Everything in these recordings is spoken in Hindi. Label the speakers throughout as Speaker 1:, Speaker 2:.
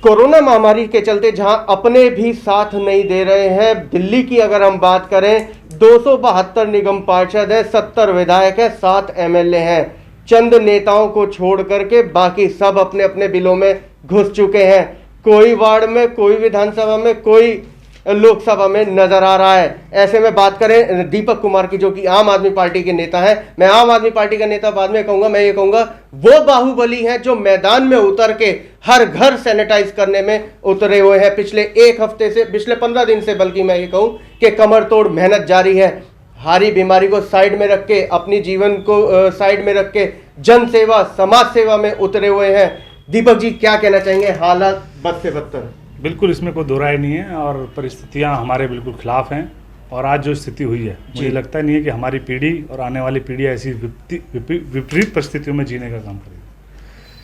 Speaker 1: कोरोना महामारी के चलते जहां अपने भी साथ नहीं दे रहे हैं, दिल्ली की अगर हम बात करें 272 निगम पार्षद है, 70 विधायक है, 7 एमएलए हैं। चंद नेताओं को छोड़ करके बाकी सब अपने अपने बिलों में घुस चुके हैं। कोई वार्ड में, कोई विधानसभा में, कोई लोकसभा में नजर आ रहा है। ऐसे में बात करें दीपक कुमार की, जो कि आम आदमी पार्टी के नेता हैं। मैं आम आदमी पार्टी का नेता बाद में कहूंगा, मैं ये कहूंगा वो बाहुबली हैं जो मैदान में उतर के हर घर सैनिटाइज करने में उतरे हुए हैं। पिछले एक हफ्ते से, पिछले 15 दिन से, बल्कि मैं ये कहूं कि कमर तोड़ मेहनत जारी है। हारी बीमारी को साइड में रख के, अपनी जीवन को साइड में रख के जन सेवा, समाज सेवा में उतरे हुए हैं। दीपक जी, क्या कहना चाहेंगे? हालात बद से बदतर।
Speaker 2: बिल्कुल, इसमें कोई दो राय नहीं है और परिस्थितियां हमारे बिल्कुल खिलाफ हैं। और आज जो स्थिति हुई है, मुझे लगता नहीं है कि हमारी पीढ़ी और आने वाली पीढ़ी ऐसी विपरीत परिस्थितियों में जीने का काम करेगी।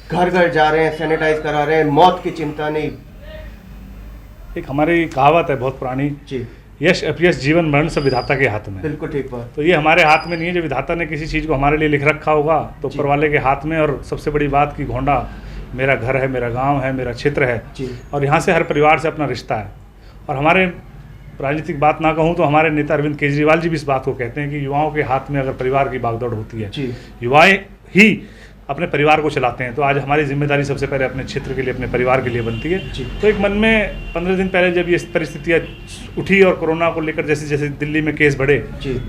Speaker 1: घर घर जा रहे हैं, सैनिटाइज करा रहे हैं, मौत की चिंता नहीं।
Speaker 2: एक हमारी कहावत है बहुत पुरानी
Speaker 1: जी,
Speaker 2: यश अपयश जीवन मरण सब विधाता के हाथ में।
Speaker 1: बिल्कुल ठीक बात।
Speaker 2: तो ये हमारे हाथ में नहीं है। जो विधाता ने किसी चीज़ को हमारे लिए लिख रखा होगा तो ऊपर वाले के हाथ में। और सबसे बड़ी बात कि घोंडा मेरा घर है, मेरा गांव है, मेरा क्षेत्र है और यहाँ से हर परिवार से अपना रिश्ता है। और हमारे राजनीतिक बात ना कहूँ तो हमारे नेता अरविंद केजरीवाल जी भी इस बात को कहते हैं कि युवाओं के हाथ में अगर परिवार की भागदौड़ होती है, युवाएं ही अपने परिवार को चलाते हैं। तो आज हमारी जिम्मेदारी सबसे पहले अपने क्षेत्र के लिए, अपने परिवार के लिए बनती है। तो एक मन में 15 दिन पहले जब ये परिस्थितियाँ उठी और कोरोना को लेकर जैसे जैसे दिल्ली में केस बढ़े,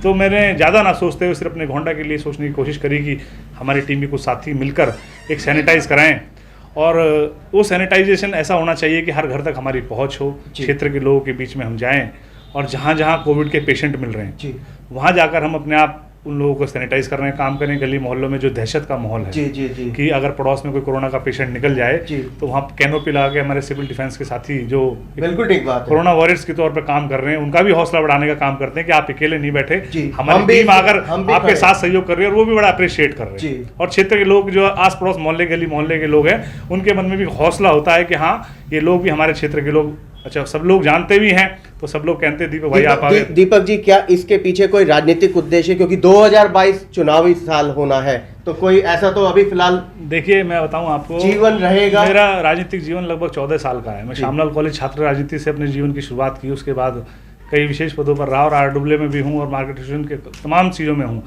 Speaker 2: तो मैंने ज़्यादा ना सोचते हुए सिर्फ अपने घोंडा के लिए सोचने की कोशिश करी कि हमारी टीम के कुछ साथी मिलकर एक सैनिटाइज कराएं। और वो सैनिटाइजेशन ऐसा होना चाहिए कि हर घर तक हमारी पहुंच हो, क्षेत्र के लोगों के बीच में हम जाएं और जहां जहां कोविड के पेशेंट मिल रहे हैं वहां जाकर हम अपने आप उन लोगों को सैनिटाइज करने का काम करें। गली मोहल्लों में जो दहशत का माहौल है कि अगर पड़ोस में कोई कोरोना का पेशेंट निकल जाए तो वहाँ कैनोपी लगा के हमारे सिविल डिफेंस के साथी जो
Speaker 1: बिल्कुल ठीक बात है,
Speaker 2: कोरोना वॉरियर्स के तौर पर काम कर रहे हैं, उनका भी हौसला बढ़ाने का काम करते हैं कि आप अकेले नहीं बैठे, हमारी टीम अगर आपके साथ सहयोग कर रही है और वो भी बड़ा अप्रिशिएट कर रहे हैं। और क्षेत्र के लोग जो आस पड़ोस मोहल्ले गली मोहल्ले के लोग हैं उनके मन में भी हौसला होता है कि हाँ, ये लोग भी हमारे क्षेत्र के लोग, अच्छा सब लोग जानते भी हैं तो सब लोग कहते हैं दीपक भाई आप आगे।
Speaker 1: दीपक जी, क्या इसके पीछे कोई राजनीतिक उद्देश्य है? क्योंकि 2022 चुनावी साल होना है, तो कोई ऐसा तो अभी फिलहाल
Speaker 2: देखिए मैं बताऊं आपको,
Speaker 1: जीवन रहेगा।
Speaker 2: मेरा राजनीतिक जीवन लगभग 14 साल का है। मैं श्यामलाल कॉलेज छात्र राजनीति से अपने जीवन की शुरुआत की। उसके बाद कई विशेष पदों पर रहा और RWA में भी हूँ और मार्केटिंग के तमाम चीज़ों में हूँ।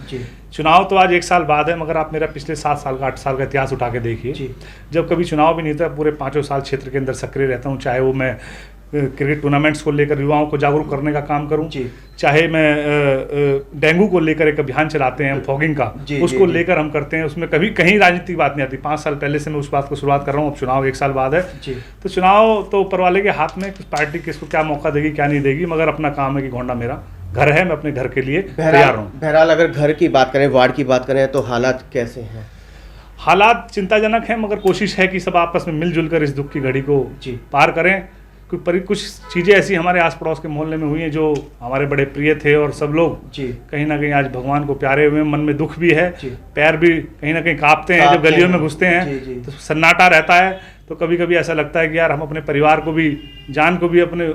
Speaker 2: चुनाव तो आज 1 साल बाद है, मगर आप मेरा पिछले 7 साल का 8 साल का इतिहास उठा के देखिए। जब कभी चुनाव भी नहीं था, पूरे 5 साल क्षेत्र के अंदर सक्रिय रहता हूँ। चाहे वो मैं क्रिकेट टूर्नामेंट्स को लेकर युवाओं को जागरूक करने का काम करूं, चाहे मैं डेंगू को लेकर एक अभियान चलाते हैं फॉगिंग का, उसको लेकर हम करते हैं। उसमें कभी कहीं राजनीतिक बात नहीं आती। 5 साल पहले से मैं उस बात को शुरुआत कर रहा हूँ। अब चुनाव 1 साल बाद है, तो चुनाव तो ऊपर वाले के हाथ में, पार्टी किसको क्या मौका देगी क्या नहीं देगी, मगर अपना काम है कि घोंडा मेरा घर है, मैं अपने घर के लिए तैयार हूँ।
Speaker 1: बहरहाल अगर घर की बात करें, वार्ड की बात करें, तो हालात कैसे हैं?
Speaker 2: हालात चिंताजनक हैं, मगर कोशिश है कि सब आपस में मिलजुल कर इस दुख की घड़ी को पार करें। कुछ चीज़ें ऐसी हमारे आस पड़ोस के मोहल्ले में हुई हैं जो हमारे बड़े प्रिय थे और सब लोग कहीं ना कहीं आज भगवान को प्यारे हुए। मन में दुख भी है, पैर भी कहीं ना कहीं कांपते हैं जब गलियों में घुसते हैं, तो सन्नाटा रहता है। तो कभी कभी ऐसा लगता है कि यार हम अपने परिवार को भी, जान को भी अपने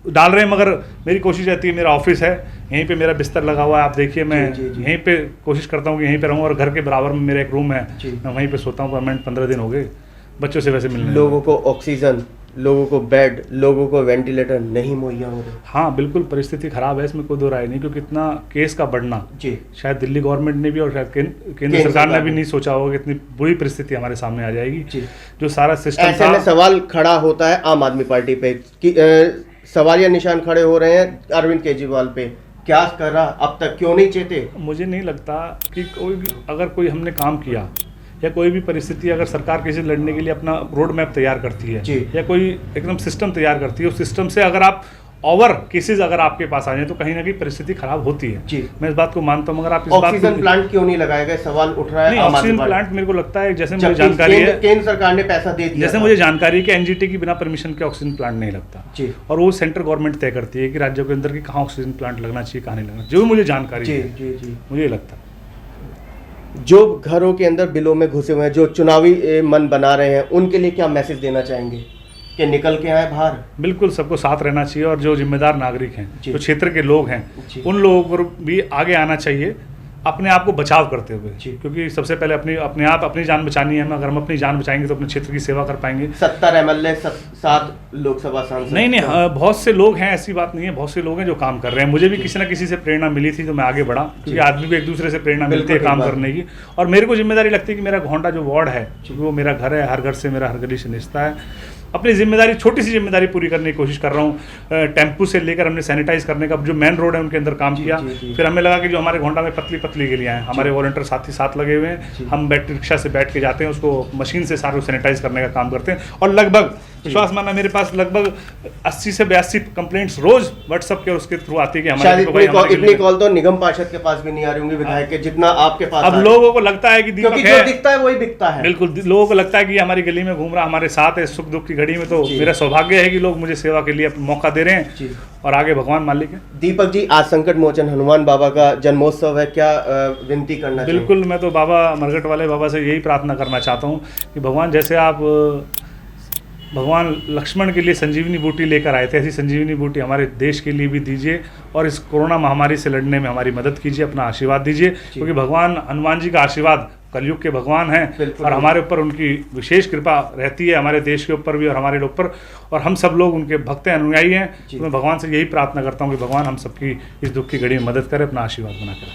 Speaker 2: डाल रहे हैं। मगर मेरी कोशिश रहती है, मेरा ऑफिस है, यहीं पे मेरा बिस्तर लगा हुआ है, आप देखिए मैं यहीं पे कोशिश करता हूँ कि यहीं पे रहूँ। और घर के बराबर में मेरा एक रूम है, मैं वहीं पे सोता हूँ परमानेंट। 15 दिन हो गए बच्चों से वैसे मिलने।
Speaker 1: लोगों को ऑक्सीजन, लोगों को बेड, लोगों को वेंटिलेटर नहीं मुहैया हो रहे।
Speaker 2: हाँ बिल्कुल, परिस्थिति खराब है, इसमें कोई दो राय नहीं। क्योंकि इतना केस का बढ़ना शायद दिल्ली गवर्नमेंट ने भी और शायद केंद्र सरकार ने भी नहीं सोचा होगा कि इतनी बुरी परिस्थिति हमारे सामने आ जाएगी। जो सारा सिस्टम,
Speaker 1: ऐसे में सवाल खड़ा होता है आम आदमी पार्टी पे कि सवालिया निशान खड़े हो रहे हैं अरविंद केजरीवाल पे, क्या कर रहा, अब तक क्यों नहीं चेते?
Speaker 2: मुझे नहीं लगता कि अगर कोई हमने काम किया या कोई भी परिस्थिति, अगर सरकार किसी लड़ने के लिए अपना रोड मैप तैयार करती है या कोई एकदम सिस्टम तैयार करती है, उस सिस्टम से अगर आप ओवर केसेस अगर आपके पास आ जाए तो कहीं ना कहीं परिस्थिति खराब होती है। मैं इस बात को मानता हूँ। मगर आप इस बात
Speaker 1: ऑक्सीजन प्लांट क्यों नहीं लगाए गए, सवाल उठ रहा है।
Speaker 2: ऑक्सीजन प्लांट मेरे को लगता है, जैसे मुझे जानकारी है,
Speaker 1: केंद्र सरकार ने पैसा दे दिया,
Speaker 2: जैसे मुझे जानकारी है कि NGT की बिना परमिशन के ऑक्सीजन प्लांट नहीं लगता। और वो सेंट्रल गवर्नमेंट तय करती है कि राज्यों के अंदर की कहाँ ऑक्सीजन प्लांट लगना चाहिए, कहाँ नहीं लगना, जो मुझे जानकारी है मुझे ये लगता है।
Speaker 1: जो घरों के अंदर बिलों में घुसे हुए हैं, जो चुनावी मन बना रहे हैं, उनके लिए क्या मैसेज देना चाहेंगे कि निकल के आए बाहर?
Speaker 2: बिल्कुल, सबको साथ रहना चाहिए और जो जिम्मेदार नागरिक हैं, जो क्षेत्र के लोग हैं, उन लोगों को भी आगे आना चाहिए। अपने आप को बचाव करते हुए,
Speaker 1: जी।
Speaker 2: क्योंकि सबसे पहले अपनी जान बचानी है हमें। अगर हम अपनी जान बचाएंगे तो अपने क्षेत्र की सेवा कर पाएंगे।
Speaker 1: 70 एमएलए, 7 लोकसभा सांसद।
Speaker 2: नहीं, बहुत से लोग हैं, ऐसी बात नहीं है, बहुत से लोग हैं जो काम कर रहे हैं। मुझे भी किसी ना किसी से प्रेरणा मिली थी तो मैं आगे बढ़ा, क्योंकि आदमी को एक दूसरे से प्रेरणा मिलती है काम करने की। और मेरे को जिम्मेदारी लगती है कि मेरा घोंडा जो वार्ड है, क्योंकि वो मेरा घर है, हर घर से मेरा हर गली से रिश्ता है, अपनी जिम्मेदारी, छोटी सी जिम्मेदारी पूरी करने की कोशिश कर रहा हूँ। टेम्पू से लेकर हमने सैनिटाइज करने का जो मेन रोड है उनके अंदर काम किया। फिर हमें लगा कि जो हमारे घोंडा में पतली पतली गलियाँ हैं, हमारे वॉलंटियर साथ ही साथ लगे हुए हैं, हम रिक्शा से बैठ के जाते हैं, उसको मशीन से सारे सैनिटाइज करने का काम करते हैं। और लगभग विश्वास मानना, मेरे पास लगभग 80 से 82 कंप्लेंट्स रोज व्हाट्सएप के उसके थ्रू आती है कि हमारे
Speaker 1: इतनी कॉल तो निगम पार्षद के पास भी नहीं आ रही होंगी विधायक के, जितना आपके पास।
Speaker 2: अब लोगों को लगता है कि दीपक
Speaker 1: क्योंकि जो दिखता है वही बिकता है।
Speaker 2: बिल्कुल, लोगों को लगता है कि हमारी गली में घूम रहा, हमारे साथ है सुख दुख की घड़ी में। तो मेरा सौभाग्य है कि लोग मुझे सेवा के लिए मौका दे रहे हैं, और आगे भगवान मालिक है।
Speaker 1: दीपक जी, आज संकट मोचन हनुमान बाबा का जन्मोत्सव है, क्या विनती करना चाहिए?
Speaker 2: बिल्कुल, मैं तो बाबा मरघट वाले बाबा से यही प्रार्थना करना चाहता हूँ कि भगवान, जैसे आप भगवान लक्ष्मण के लिए संजीवनी बूटी लेकर आए थे, ऐसी संजीवनी बूटी हमारे देश के लिए भी दीजिए, और इस कोरोना महामारी से लड़ने में हमारी मदद कीजिए, अपना आशीर्वाद दीजिए, क्योंकि भगवान हनुमान जी का आशीर्वाद कलयुग के भगवान हैं, और हमारे ऊपर उनकी विशेष कृपा रहती है, हमारे देश के ऊपर भी और हमारे ऊपर, और हम सब लोग उनके भक्त हैं, अनुयायी हैं। तो मैं भगवान से यही प्रार्थना करता हूँ कि भगवान हम सबकी इस दुख की घड़ी में मदद करें, अपना आशीर्वाद बना करें।